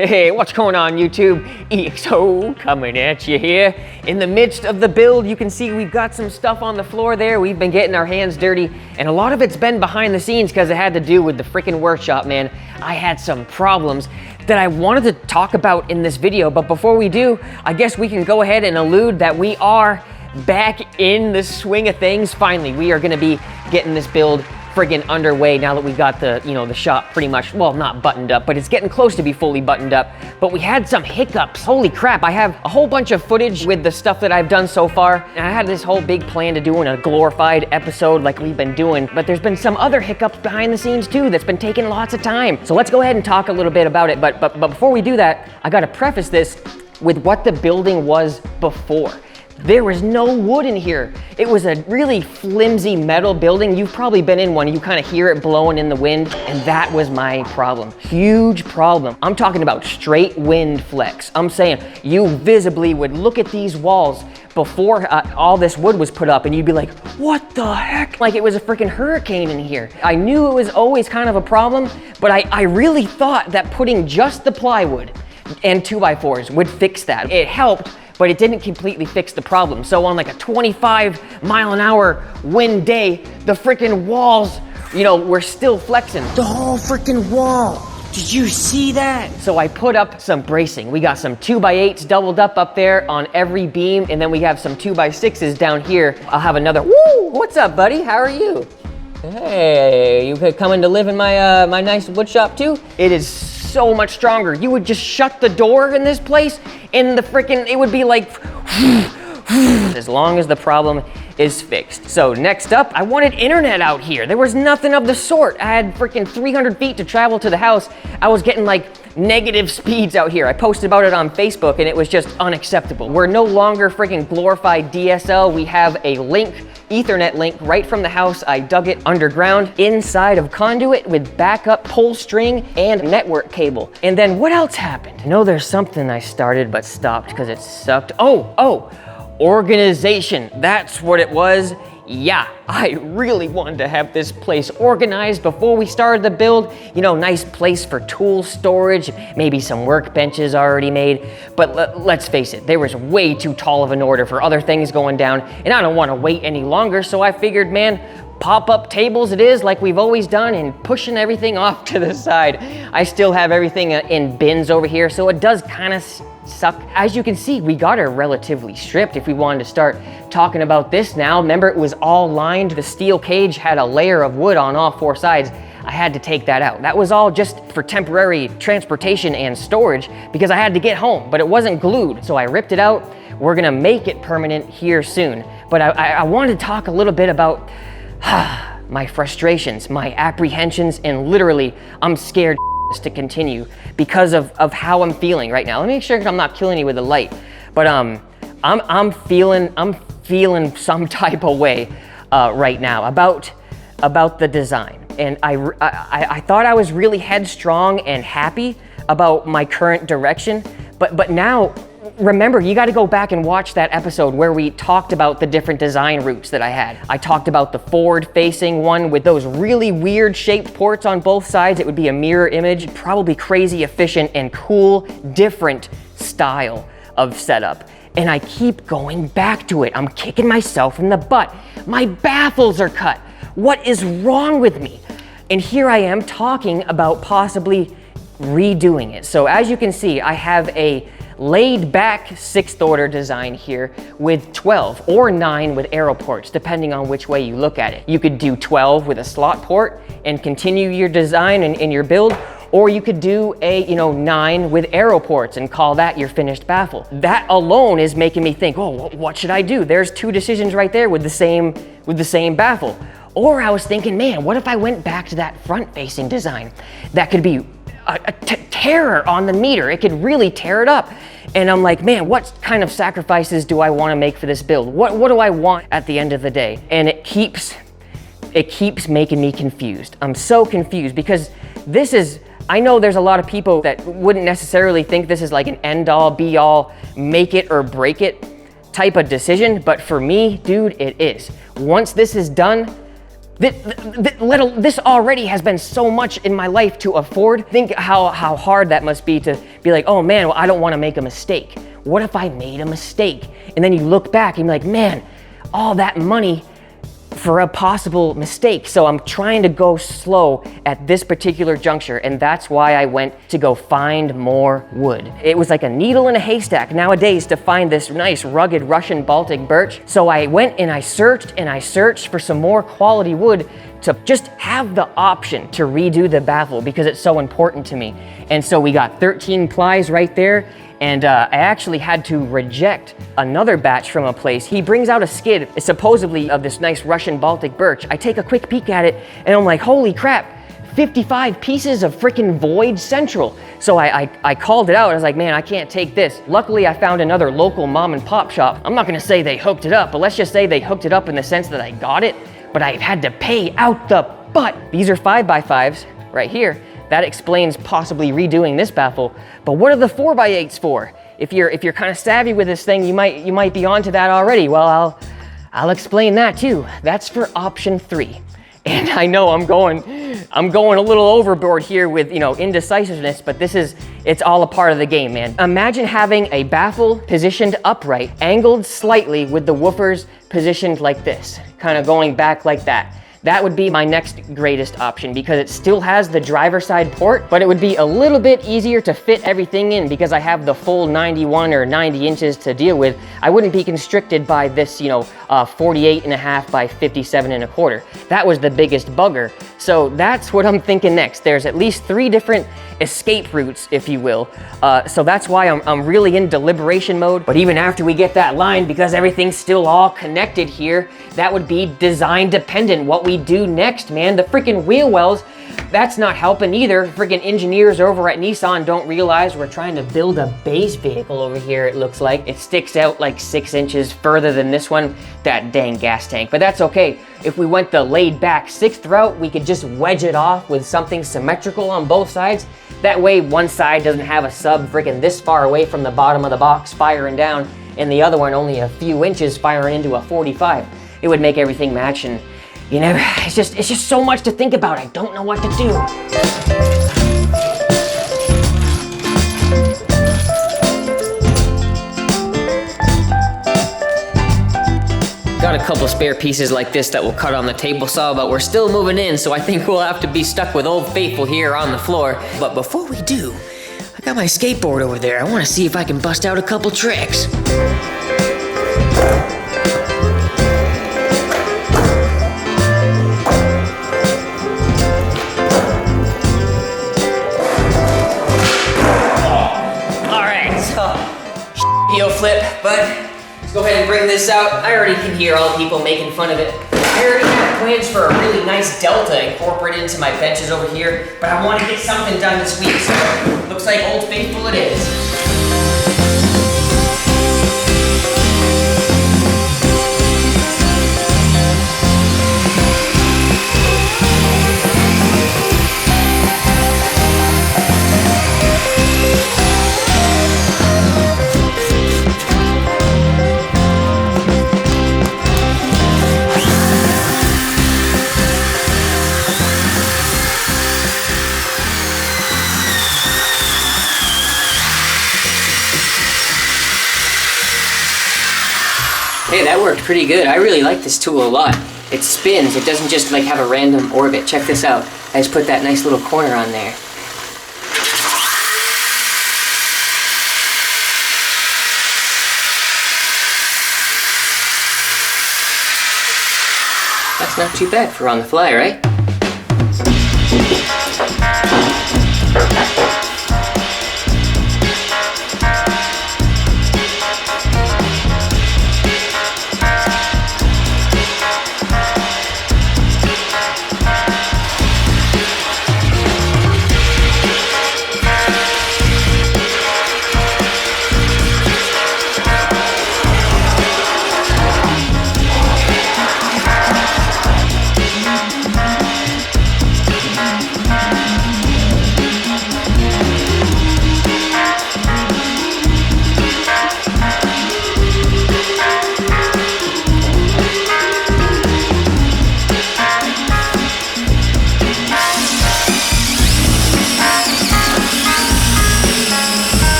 Hey, what's going on YouTube? EXO coming at you here. In the midst of the build, you can see we've got some stuff on the floor there. We've been getting our hands dirty, and a lot of it's been behind the scenes because it had to do with the freaking workshop, man. I had some problems that I wanted to talk about in this video, but before we do, I guess we can go ahead and allude that we are back in the swing of things. Finally, we are gonna be getting this build friggin' underway now that we got the, the shop pretty much, well, not buttoned up, but it's getting close to be fully buttoned up. But we had some hiccups. Holy crap, I have a whole bunch of footage with the stuff that I've done so far. And I had this whole big plan to do in a glorified episode like we've been doing, but there's been some other hiccups behind the scenes too that's been taking lots of time. So let's go ahead and talk a little bit about it. But before we do that, I gotta preface this with what the building was before. There was no wood in here. It was a really flimsy metal building. You've probably been in one. You kind of hear it blowing in the wind, and that was my problem. Huge problem. I'm talking about straight wind flex. I'm saying you visibly would look at these walls before all this wood was put up, and you'd be like, what the heck? Like it was a freaking hurricane in here. I knew it was always kind of a problem, but I really thought that putting just the plywood and 2x4s would fix that. It helped, but it didn't completely fix the problem. So on like a 25-mile-an-hour wind day, the freaking walls, were still flexing. The whole freaking wall. Did you see that? So I put up some bracing. We got some 2x8s doubled up there on every beam, and then we have some 2x6s down here. I'll have another, woo! What's up, buddy? How are you? Hey, you could come in to live in my my nice wood shop too? It is so much stronger. You would just shut the door in this place and it would be like as long as the problem is fixed. So next up, I wanted internet out here. There was nothing of the sort. I had freaking 300 feet to travel to the house. I was getting like negative speeds out here. I posted about it on Facebook and it was just unacceptable. We're no longer freaking glorified DSL. We have a Ethernet link right from the house. I dug it underground inside of conduit with backup pull string and network cable. And then what else happened? I know there's something I started but stopped because it sucked. Oh, organization. That's what it was. Yeah, I really wanted to have this place organized before we started the build. Nice place for tool storage, maybe some workbenches already made. But let's face it, there was way too tall of an order for other things going down, and I don't want to wait any longer, so I figured, man, pop-up tables it is, like we've always done, and pushing everything off to the side. I still have everything in bins over here, so it does kind of suck. As you can see, we got her relatively stripped if we wanted to start talking about this now. Remember, it was all lined. The steel cage had a layer of wood on all four sides. I had to take that out. That was all just for temporary transportation and storage because I had to get home, but it wasn't glued, so I ripped it out. We're gonna make it permanent here soon. But I wanted to talk a little bit about my frustrations, my apprehensions, and literally, I'm scared to continue because of how I'm feeling right now. Let me make sure I'm not killing you with the light, but I'm feeling some type of way right now about the design. And I thought I was really headstrong and happy about my current direction, but now, remember, you got to go back and watch that episode where we talked about the different design routes that I had. I talked about the forward-facing one with those really weird shaped ports on both sides. It would be a mirror image, probably crazy efficient and cool, different style of setup. And I keep going back to it. I'm kicking myself in the butt. My baffles are cut. What is wrong with me? And here I am talking about possibly redoing it. So as you can see, I have a laid back 6th order design here with 12 or 9 with arrow ports, depending on which way you look at it. You could do 12 with a slot port and continue your design in your build, or you could do a 9 with arrow ports and call that your finished baffle. That alone is making me think, oh, what should I do? There's 2 decisions right there with the same baffle. Or I was thinking, man, what if I went back to that front facing design? That could be a terror on the meter. It could really tear it up. And I'm like, man, what kind of sacrifices do I want to make for this build? What do I want at the end of the day? And it keeps making me confused. I'm so confused because I know there's a lot of people that wouldn't necessarily think this is like an end-all, be-all, make it or break it type of decision, but for me, dude, it is. Once this is done, This already has been so much in my life to afford. Think how hard that must be to be like, oh man, well, I don't want to make a mistake. What if I made a mistake? And then you look back and you're like, man, all that money for a possible mistake. So I'm trying to go slow at this particular juncture, and that's why I went to go find more wood. It was like a needle in a haystack nowadays to find this nice rugged Russian Baltic birch. So I went and I searched for some more quality wood to just have the option to redo the baffle because it's so important to me. And so we got 13 plies right there. And I actually had to reject another batch from a place. He brings out a skid, supposedly of this nice Russian Baltic birch. I take a quick peek at it and I'm like, holy crap, 55 pieces of freaking Void Central. So I called it out. I was like, man, I can't take this. Luckily, I found another local mom and pop shop. I'm not gonna say they hooked it up, but let's just say they hooked it up in the sense that I got it, but I had to pay out the butt. These are 5x5s right here. That explains possibly redoing this baffle. But what are the 4x8s for? If you're kind of savvy with this thing, you might be onto that already. Well, I'll explain that too. That's for option 3. And I know I'm going a little overboard here with, indecisiveness, but it's all a part of the game, man. Imagine having a baffle positioned upright, angled slightly with the woofers positioned like this, kind of going back like that. That would be my next greatest option because it still has the driver's side port, but it would be a little bit easier to fit everything in because I have the full 91 or 90 inches to deal with. I wouldn't be constricted by this, 48.5 by 57.25. That was the biggest bugger. So that's what I'm thinking next. There's at least 3 different escape routes, if you will. So that's why I'm really in deliberation mode. But even after we get that line, because everything's still all connected here, that would be design dependent. What we do next, man, the freaking wheel wells, that's not helping either. Freaking engineers over at Nissan don't realize we're trying to build a base vehicle over here, it looks like. It sticks out like 6 inches further than this one, that dang gas tank. But that's okay. If we went the laid back 6th route, we could just wedge it off with something symmetrical on both sides. That way one side doesn't have a sub freaking this far away from the bottom of the box firing down, and the other one only a few inches firing into a 45. It would make everything match, and it's just so much to think about. I don't know what to do. Got a couple spare pieces like this that will cut on the table saw, but we're still moving in, so I think we'll have to be stuck with Old Faithful here on the floor. But before we do, I got my skateboard over there. I want to see if I can bust out a couple tricks. Heel flip, but let's go ahead and bring this out. I already can hear all the people making fun of it. I already have plans for a really nice delta incorporated into my benches over here, but I want to get something done this week, so looks like Old Faithful it is. Hey, that worked pretty good. I really like this tool a lot. It spins, it doesn't just like have a random orbit. Check this out. I just put that nice little corner on there. That's not too bad for on the fly, right?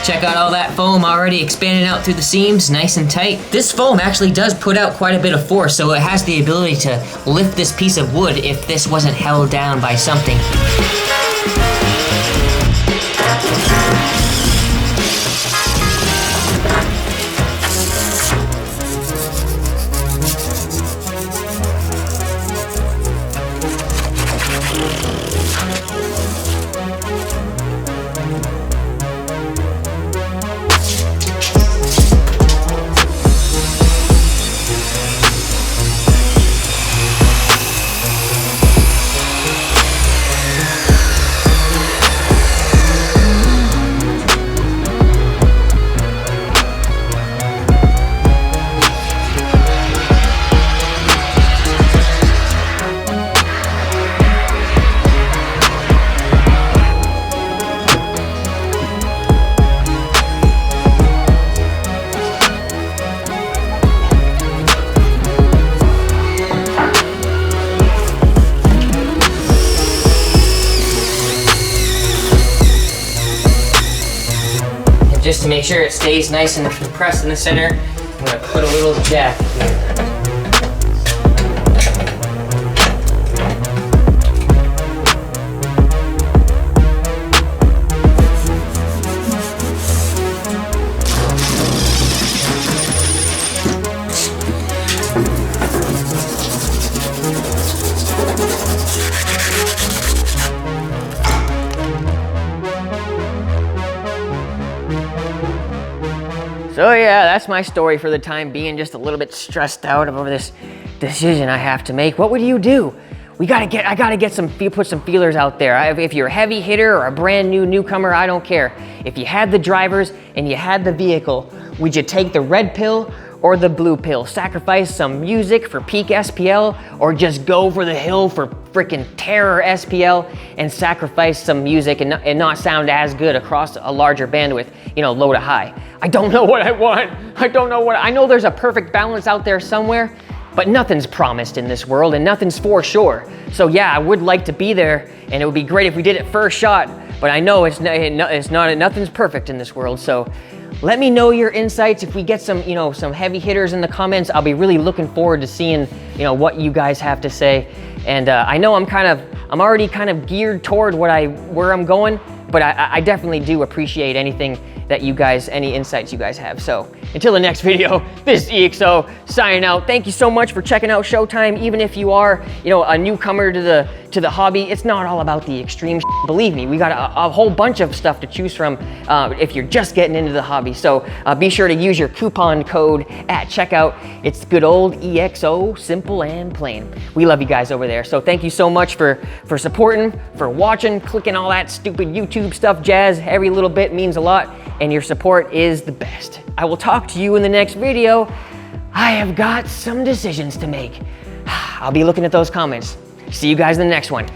Check out all that foam already expanding out through the seams, nice and tight. This foam actually does put out quite a bit of force, so it has the ability to lift this piece of wood if this wasn't held down by something. Just to make sure it stays nice and compressed in the center, I'm gonna put a little jack here. So yeah, that's my story for the time being. Just a little bit stressed out over this decision I have to make. What would you do? I gotta put some feelers out there. If you're a heavy hitter or a brand new newcomer, I don't care. If you had the drivers and you had the vehicle, would you take the red pill or the blue pill? Sacrifice some music for peak SPL, or just go for the hill for freaking terror SPL and sacrifice some music and not sound as good across a larger bandwidth, you know, low to high? I don't know what I want. I know there's a perfect balance out there somewhere, but nothing's promised in this world and nothing's for sure. So yeah, I would like to be there, and it would be great if we did it first shot, but I know nothing's perfect in this world. So let me know your insights. If we get some heavy hitters in the comments, I'll be really looking forward to seeing, what you guys have to say. And I know I'm already kind of geared toward where I'm going, but I definitely do appreciate anything that any insights you guys have. So until the next video, this is EXO signing out. Thank you so much for checking out Showtime. Even if you are, a newcomer to the hobby, it's not all about the extreme shit. Believe me, we got a whole bunch of stuff to choose from if you're just getting into the hobby. So be sure to use your coupon code at checkout. It's good old EXO, simple and plain. We love you guys over there. So thank you so much for supporting, for watching, clicking all that stupid YouTube stuff jazz. Every little bit means a lot, and your support is the best. I will talk to you in the next video. I have got some decisions to make. I'll be looking at those comments. See you guys in the next one.